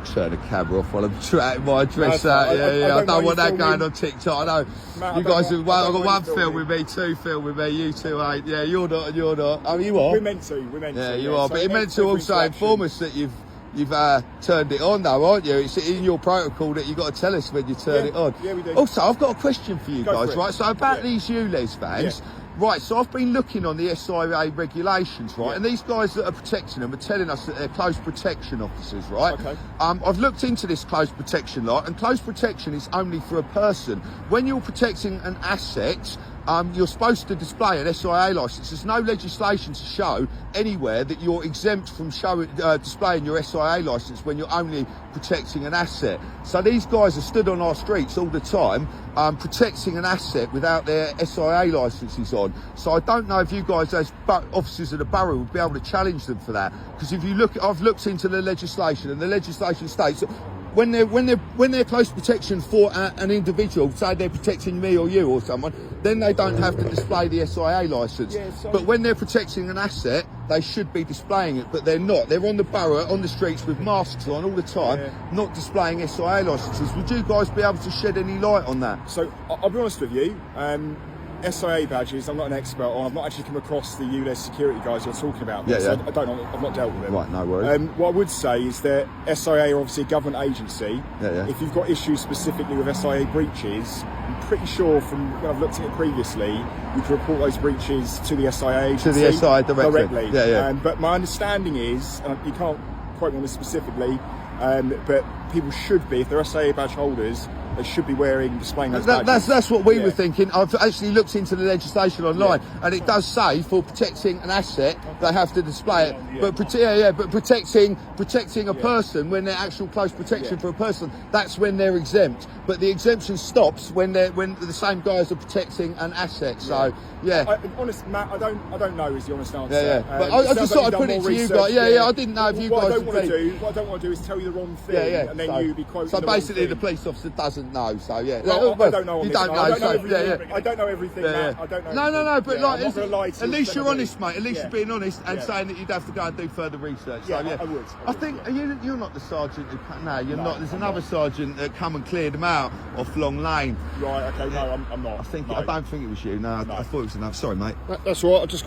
turn the camera off while I'm trying my dress out. I don't want that going on TikTok. I know Matt, you guys have got one film film with me, two film with me. You two ain't. Yeah, you're not. And you're not. Oh, you are. We're meant to. Yeah, you are. But you're meant to also inform us that you've turned it on, though, aren't you? It's in your protocol that you've got to tell us when you turn it on. Yeah, we do. Also, I've got a question for you guys, right? So about Yeah. these ULEZ vans. Right, so I've been looking on the SIA regulations, right, and these guys that are protecting them are telling us that they're close protection officers, right? Okay. I've looked into this close protection lot, and close protection is only for a person. When you're protecting an asset, you're supposed to display an SIA licence. There's no legislation to show anywhere that you're exempt from displaying your SIA licence when you're only protecting an asset. So these guys are stood on our streets all the time protecting an asset without their SIA licences on. So I don't know if you guys as officers of the borough would be able to challenge them for that. Because if you look, I've looked into the legislation, and the legislation states that when they're close protection for an individual, say they're protecting me or you or someone, then they don't have to display the SIA licence. Yeah, so but when they're protecting an asset, they should be displaying it, but they're not. They're on the borough, on the streets with masks on all the time, not displaying SIA licences. Would you guys be able to shed any light on that? So I'll be honest with you. SIA badges, I'm not an expert on. I've not actually come across the ULEZ security guys you're talking about. Yeah. So I don't know. I've not dealt with them. Right, no worries. What I would say is that SIA are obviously a government agency. Yeah. If you've got issues specifically with SIA breaches, I'm pretty sure from when I've looked at it previously, you can report those breaches to the SIA agency. To the SIA directly. Yeah. But my understanding is, and you can't quote me on this specifically, but people should be, if they're SIA badge holders, they should be displaying those badges. That's what we were thinking. I've actually looked into the legislation online, and it does say for protecting an asset they have to display it. But protecting a person, when they're actual close protection for a person, that's when they're exempt. But the exemption stops when the same guys are protecting an asset. So Honest, Matt, I don't know is the honest answer. But I just thought I'd put it to you guys. I didn't know if you guys. What I don't want to do is tell you the wrong thing, and then you be quoting. So the wrong basically, thing. the police officer doesn't know. So Well, I don't know. You don't know. I don't know everything. Matt. I don't know. No. But like, I'm not gonna lie to at you, least you're anybody. honest, mate. At least you're being honest and saying that you'd have to go and do further research. Yeah, so, I would. I think you're not the sergeant. No, you're not. There's another sergeant that come and cleared them out off Long Lane. Right. Okay. No, I'm not. I don't think it was you. No, I thought it was enough. Sorry, mate. That's all right. I just got.